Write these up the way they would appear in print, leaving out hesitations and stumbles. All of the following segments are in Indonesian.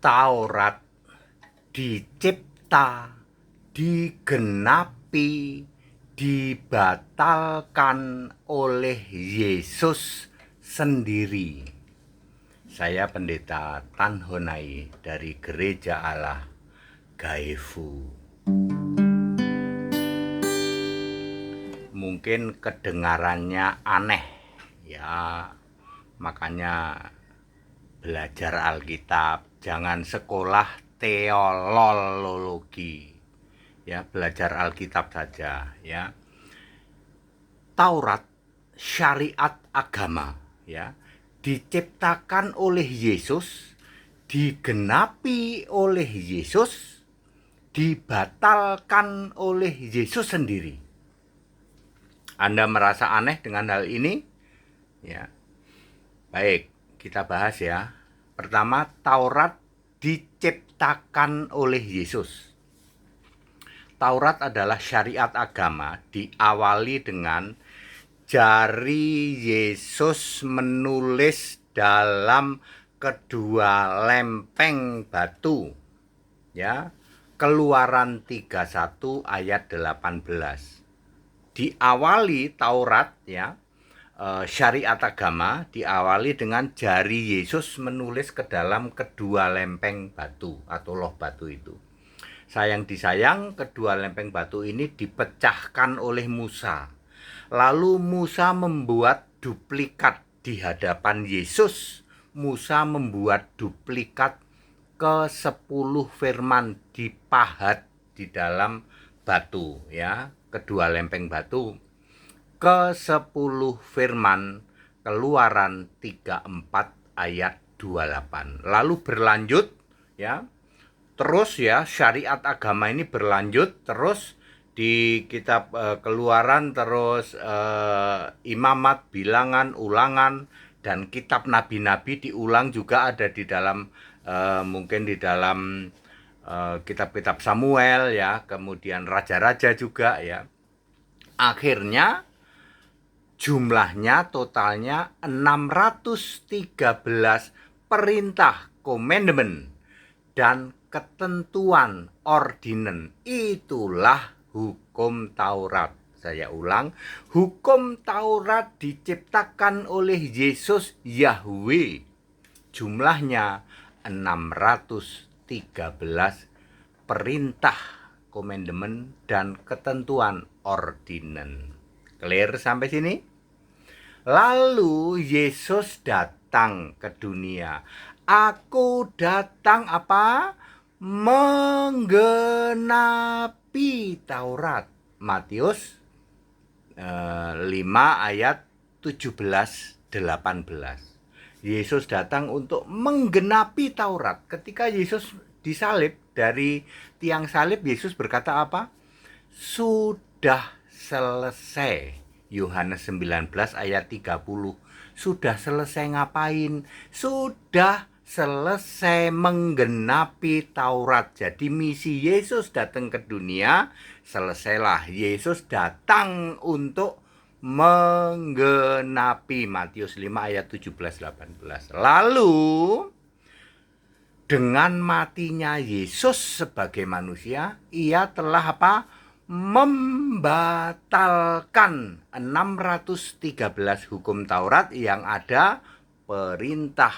Taurat dicipta, digenapi, dibatalkan oleh Yesus sendiri. Saya Pendeta Tan Honai dari Gereja Allah Gaefu. Mungkin kedengarannya aneh, ya, makanya belajar Alkitab, jangan sekolah teolologi, ya, belajar Alkitab saja, ya. Taurat, syariat agama, ya, diciptakan oleh Yesus, digenapi oleh Yesus, dibatalkan oleh Yesus sendiri. Anda merasa aneh dengan hal ini? Ya. Baik, kita bahas ya. Pertama, Taurat diciptakan oleh Yesus. Taurat adalah syariat agama diawali dengan jari Yesus menulis dalam kedua lempeng batu. Ya. Keluaran 31 ayat 18. Diawali Taurat, ya, syariat agama diawali dengan jari Yesus menulis ke dalam kedua lempeng batu atau loh batu itu. Sayang disayang, kedua lempeng batu ini dipecahkan oleh Musa. Lalu Musa membuat duplikat di hadapan Yesus. Musa membuat duplikat ke-10 firman dipahat di dalam batu, ya, kedua lempeng batu. Ke-10 firman, Keluaran 34 ayat 28. Lalu berlanjut, ya, terus, ya, syariat agama ini berlanjut terus di kitab Keluaran, terus Imamat, Bilangan, Ulangan, dan kitab nabi-nabi diulang juga ada di dalam mungkin di dalam kitab-kitab Samuel, ya, kemudian raja-raja juga, ya. Akhirnya jumlahnya totalnya 613 perintah, commandment, dan ketentuan, ordinance. Itulah hukum Taurat. Saya ulang, hukum Taurat diciptakan oleh Yesus Yahweh. Jumlahnya 613 perintah, commandment, dan ketentuan, ordinance. Clear sampai sini? Lalu Yesus datang ke dunia. Aku datang apa? Menggenapi Taurat. Matius 5 ayat 17-18. Yesus datang untuk menggenapi Taurat. Ketika Yesus disalib, dari tiang salib Yesus berkata apa? Sudah selesai. Yohanes 19 ayat 30. Sudah selesai ngapain? Sudah selesai menggenapi Taurat. Jadi misi Yesus datang ke dunia, selesailah. Yesus datang untuk menggenapi. Matius 5 ayat 17-18. Lalu dengan matinya Yesus sebagai manusia, ia telah apa? Membatalkan 613 hukum Taurat yang ada perintah,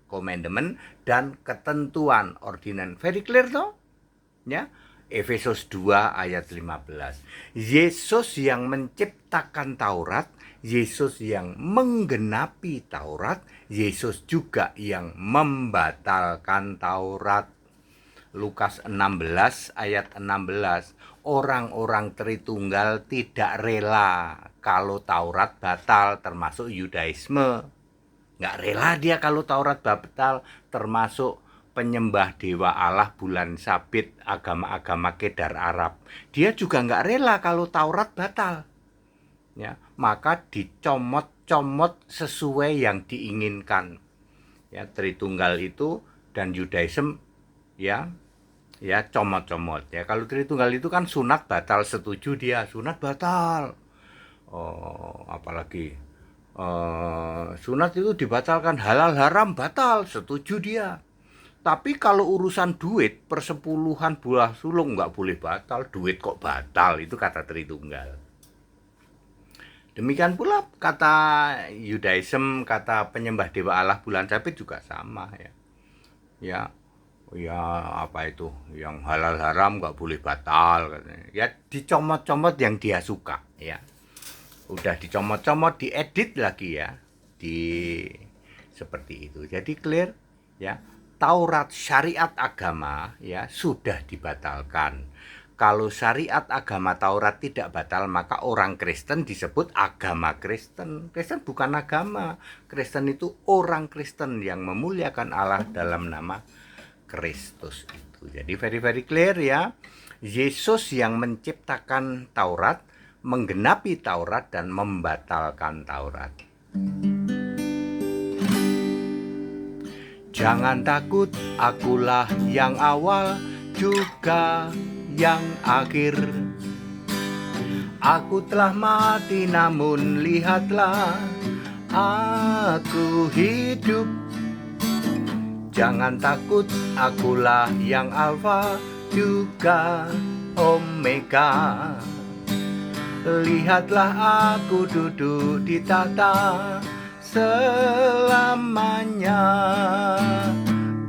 commandment, dan ketentuan, ordinance. Very clear toh? Ya. Efesus 2 ayat 15. Yesus yang menciptakan Taurat, Yesus yang menggenapi Taurat, Yesus juga yang membatalkan Taurat. Lukas 16 ayat 16. Orang-orang Tritunggal tidak rela kalau Taurat batal, termasuk Yudaisme. Nggak rela dia kalau Taurat batal, termasuk penyembah dewa Allah, bulan sabit, agama-agama Kedar Arab. Dia juga nggak rela kalau Taurat batal, ya, maka dicomot-comot sesuai yang diinginkan, ya. Tritunggal itu dan Yudaism, ya, comot-comot, ya. Kalau Tritunggal itu kan sunat batal, setuju dia, sunat batal. Apalagi sunat itu dibatalkan, halal haram batal, setuju dia. Tapi kalau urusan duit, persepuluhan buah sulung nggak boleh batal. Duit kok batal, itu kata Tritunggal. Demikian pula kata Yudaism, kata penyembah dewa Allah bulan sabit juga sama ya. Ya, ya apa itu, yang halal haram nggak boleh batal katanya. Ya dicomot-comot yang dia suka ya. Udah dicomot-comot, diedit lagi ya, di seperti itu. Jadi clear ya, Taurat syariat agama ya sudah dibatalkan. Kalau syariat agama Taurat tidak batal, maka orang Kristen disebut agama Kristen. Kristen bukan agama. Kristen itu orang Kristen yang memuliakan Allah dalam nama Kristus itu. Jadi very clear ya. Yesus yang menciptakan Taurat, menggenapi Taurat dan membatalkan Taurat. Jangan takut, akulah yang awal juga yang akhir. Aku telah mati namun lihatlah aku hidup. Jangan takut, akulah yang alfa juga omega. Lihatlah aku duduk di tahta selamanya.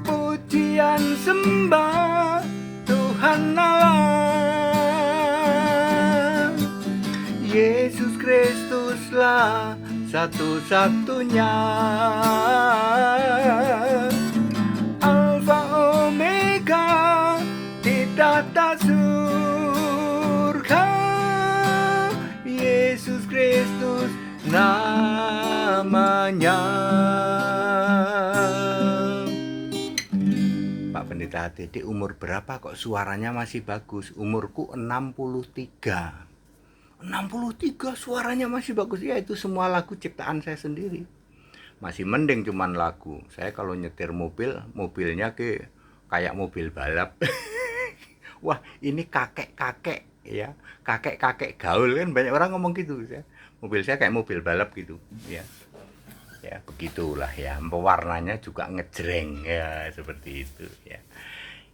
Pujian sembah Tuhan Allah. Yesus Kristuslah satu-satunya. Alfa Omega di tahta surga. Yesus Kristus namanya. Pak Pendeta Dede umur berapa kok suaranya masih bagus? Umurku 63. 63 suaranya masih bagus. Ya itu semua lagu ciptaan saya sendiri. Masih mending cuman lagu. Saya kalau nyetir mobil, mobilnya kayak mobil balap. Wah, ini kakek-kakek ya. Kakek-kakek gaul kan, banyak orang ngomong gitu ya. Mobil saya kayak mobil balap gitu ya. Ya, begitulah ya. Warnanya juga ngejreng ya, seperti itu ya.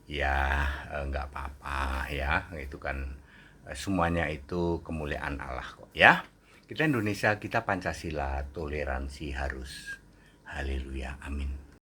Ya, enggak apa-apa ya. Itu kan semuanya itu kemuliaan Allah kok ya. Kita Indonesia, kita Pancasila, toleransi harus. Haleluya, amin.